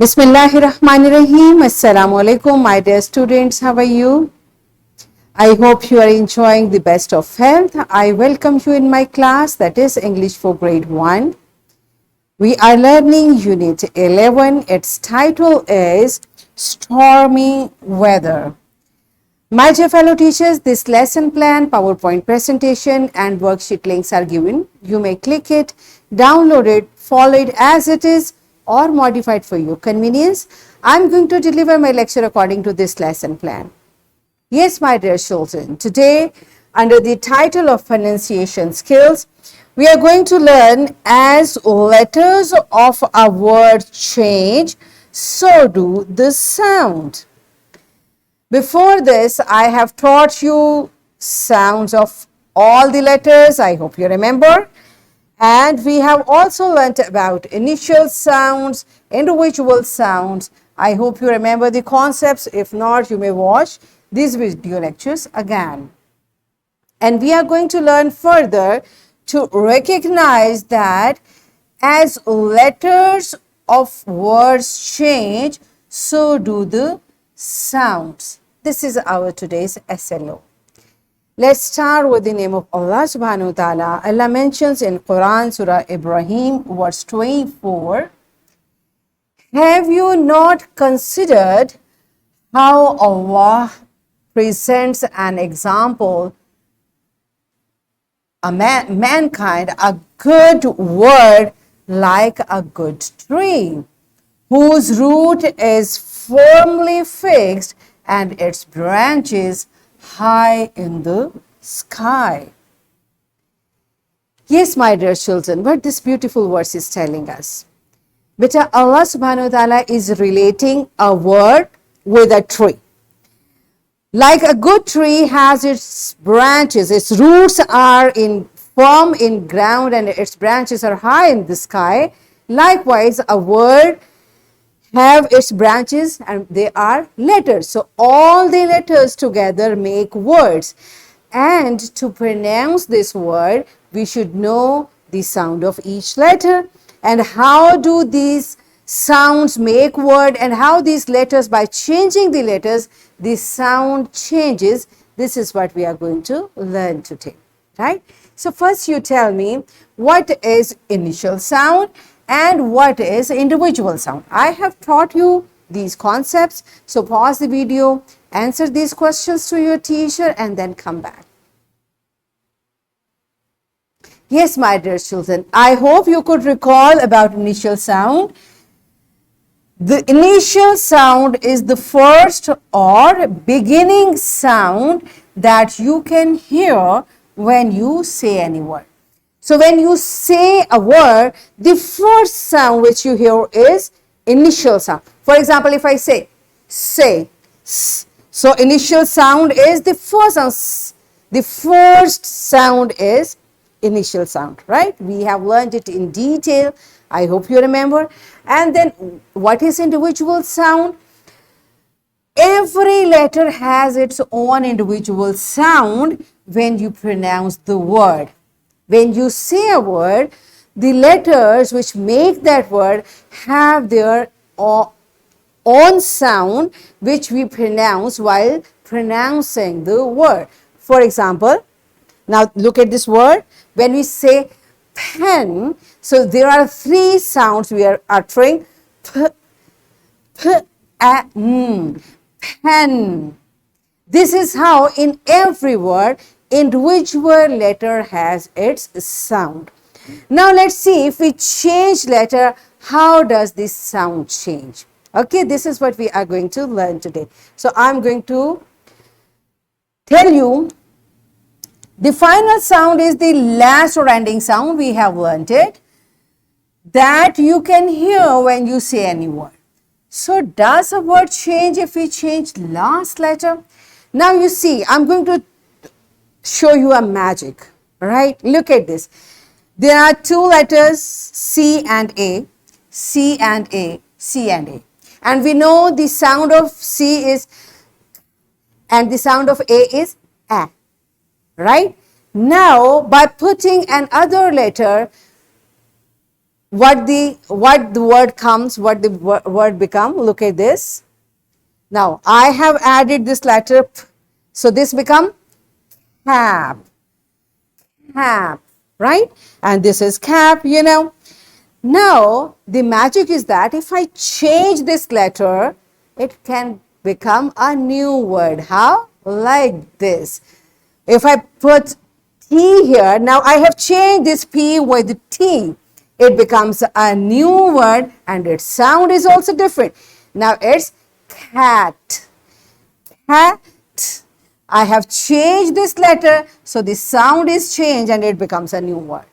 Bismillahirrahmanirrahim. Assalamu alaikum, my dear students. How are you? I hope you are enjoying the best of health. I welcome you in my class, that is English for grade 1. We are learning unit 11. Its title is Stormy Weather. My dear fellow teachers, this lesson plan, PowerPoint presentation and worksheet links are given. You may click it, download it, follow it as it is or modify it for your convenience. I'm going to deliver my lecture according to this lesson plan. Yes, my dear children, today under the title of pronunciation skills, we are going to learn as letters of a word change, so do the sound. Before this, I have taught you sounds of all the letters. I hope you remember. And we have also learnt about initial sounds, individual sounds. I hope you remember the concepts. If not, you may watch these video lectures again. And we are going to learn further to recognize that as letters of words change, so do the sounds. This is our today's SLO. Let's start with the name of Allah subhanahu wa ta'ala. Allah mentions in Quran, Surah Ibrahim, verse 24, have you not considered how Allah presents an example, mankind, a good word like a good tree, whose root is firmly fixed and its branches high in the sky. Yes, my dear children, what this beautiful verse is telling us. Beta, Allah subhanahu wa ta'ala is relating a word with a tree. Like a good tree has its branches, its roots are firm in ground and its branches are high in the sky. Likewise, a word have its branches and they are letters. So all the letters together make words. And to pronounce this word, we should know the sound of each letter. And how do these sounds make word and how these letters, by changing the letters, the sound changes. This is what we are going to learn today, right? So first you tell me what is initial sound and what is individual sound. I have taught you these concepts. So pause the video, answer these questions to your teacher and then come back. Yes, my dear children, I hope you could recall about initial sound. The initial sound is the first or beginning sound that you can hear when you say any word. So when you say a word, the first sound which you hear is initial sound. For example, if I say, so initial sound is the first sound. The first sound is initial sound, right? We have learned it in detail. I hope you remember. And then what is individual sound? Every letter has its own individual sound when you pronounce the word. When you say a word, the letters which make that word have their own sound which we pronounce while pronouncing the word. For example, now look at this word. When we say pen, so there are three sounds we are uttering. P, a, n. Pen. This is how in every word, individual letter has its sound. Now let's see if we change letter, how does this sound change? Okay, this is what we are going to learn today. So I'm going to tell you the final sound is the last or ending sound. We have learned it, that you can hear when you say any word. So does a word change if we change last letter? Now you see, I'm going to show you a magic, right? Look at this. There are two letters, C and A, C and A, C and A. And we know the sound of C is, and the sound of A is A, right? Now, by putting another letter, what the word comes, what the word become. Look at this. Now I have added this letter p, so this become cap, cap, right? And this is cap, you know. Now the magic is that if I change this letter, it can become a new word. How? Like this. If I put T here, now I have changed this P with T. It becomes a new word and its sound is also different. Now it's cat. Cat. I have changed this letter, so the sound is changed and it becomes a new word,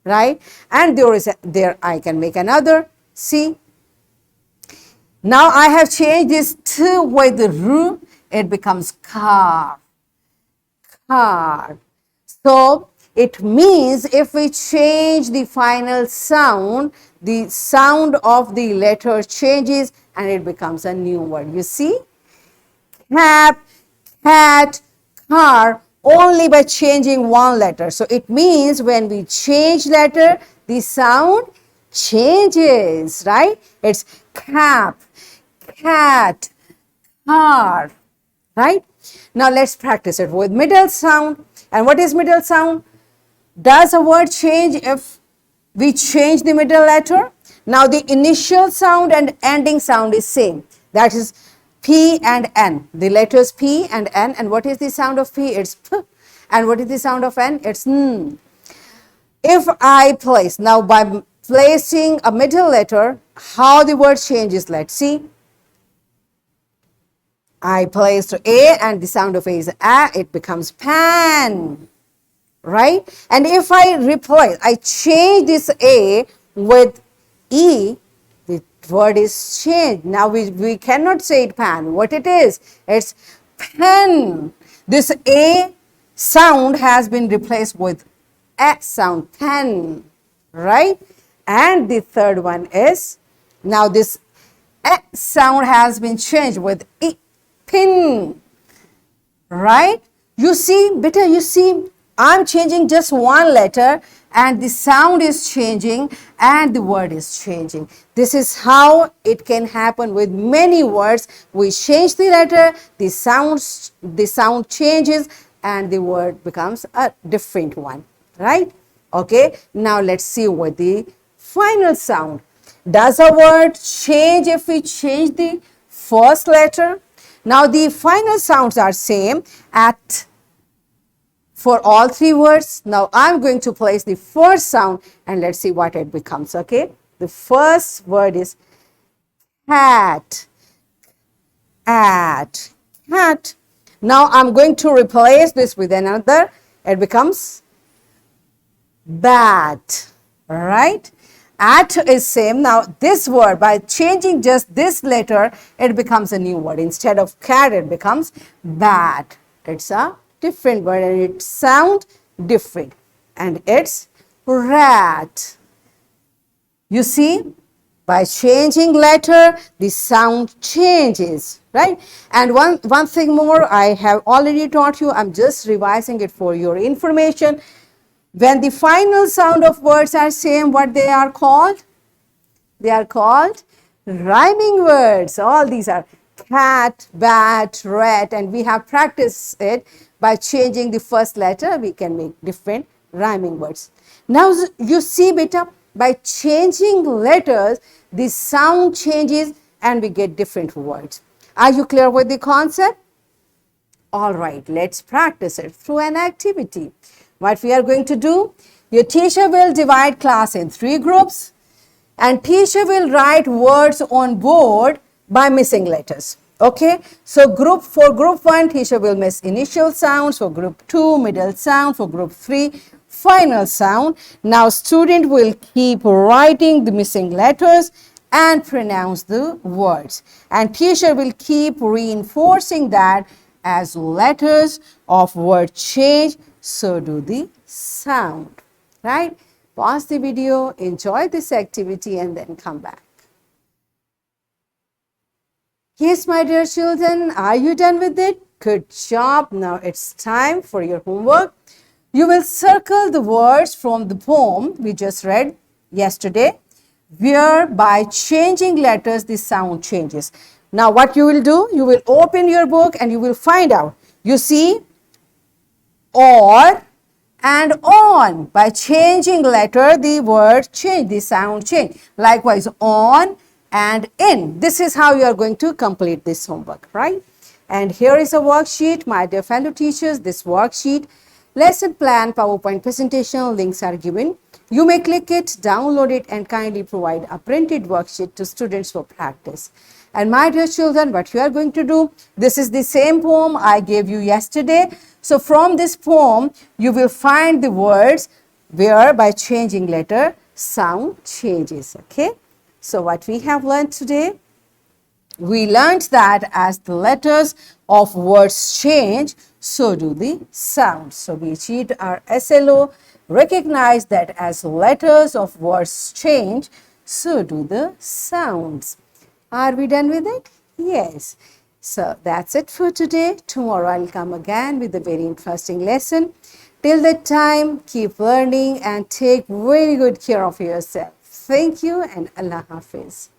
right? And there I can make another. See, now I have changed this T with the R, it becomes car, car. So it means if we change the final sound, the sound of the letter changes and it becomes a new word. You see? Cap, cat, car, only by changing one letter. So it means when we change letter, the sound changes, right? It's cap, cat, car, right? Now let's practice it with middle sound. And what is middle sound? Does a word change if we change the middle letter? Now the initial sound and ending sound is same. That is P and N. The letters P and N. And what is the sound of P? It's P. And what is the sound of N? It's N. If I place, now by placing a middle letter, how the word changes, let's see. I placed A and the sound of A is A, it becomes pan, right? And if I replace, I change this A with E, the word is changed. Now we cannot say it pan. What it is? It's pen. This A sound has been replaced with A sound, pen, right? And the third one is, now this A sound has been changed with E, pin, right? You see, beta, you see, I'm changing just one letter and the sound is changing and the word is changing. This is how it can happen with many words. We change the letter, the sound changes and the word becomes a different one, right? Okay, now let's see what the final sound. Does a word change if we change the first letter? Now the final sounds are same at for all three words. Now I'm going to place the first sound and let's see what it becomes, okay? The first word is cat, at, cat. Now I'm going to replace this with another. It becomes bat, right? At is same. Now this word, by changing just this letter, it becomes a new word. Instead of cat, it becomes bat. It's a different word and it sounds different. And it's rat. You see, by changing letter, the sound changes, right? And one thing more, I have already taught you. I'm just revising it for your information. When the final sound of words are same, what they are called? They are called rhyming words. All these are cat, bat, rat, and we have practiced it. By changing the first letter, we can make different rhyming words. Now you see, beta, by changing letters, the sound changes and we get different words. Are you clear with the concept? All right, let's practice it through an activity. What we are going to do, your teacher will divide class in 3 groups and teacher will write words on board by missing letters. Okay, so for group 1, teacher will miss initial sounds, for group 2, middle sound, for group 3, final sound. Now student will keep writing the missing letters and pronounce the words. And teacher will keep reinforcing that as letters of word change, so do the sound, right? Pause the video, enjoy this activity and then come back. Yes, my dear children, are you done with it? Good job. Now it's time for your homework. You will circle the words from the poem we just read yesterday. where by changing letters the sound changes. Now what you will do, you will open your book and you will find out. You see or and on. By changing letter, the word change, the sound change. Likewise, on and in. This is how you are going to complete this homework, right? And here is a worksheet, my dear fellow teachers. This worksheet, lesson plan, PowerPoint presentation, links are given. You may click it, download it, and kindly provide a printed worksheet to students for practice. And my dear children, what you are going to do, this is the same poem I gave you yesterday. So from this poem, you will find the words where by changing letter, sound changes. Okay. So what we have learned today, we learned that as the letters of words change, so do the sounds. So we achieved our SLO, recognize that as letters of words change, so do the sounds. Are we done with it? Yes. So that's it for today. Tomorrow I'll come again with a very interesting lesson. Till that time, keep learning and take very good care of yourself. Thank you and Allah Hafiz.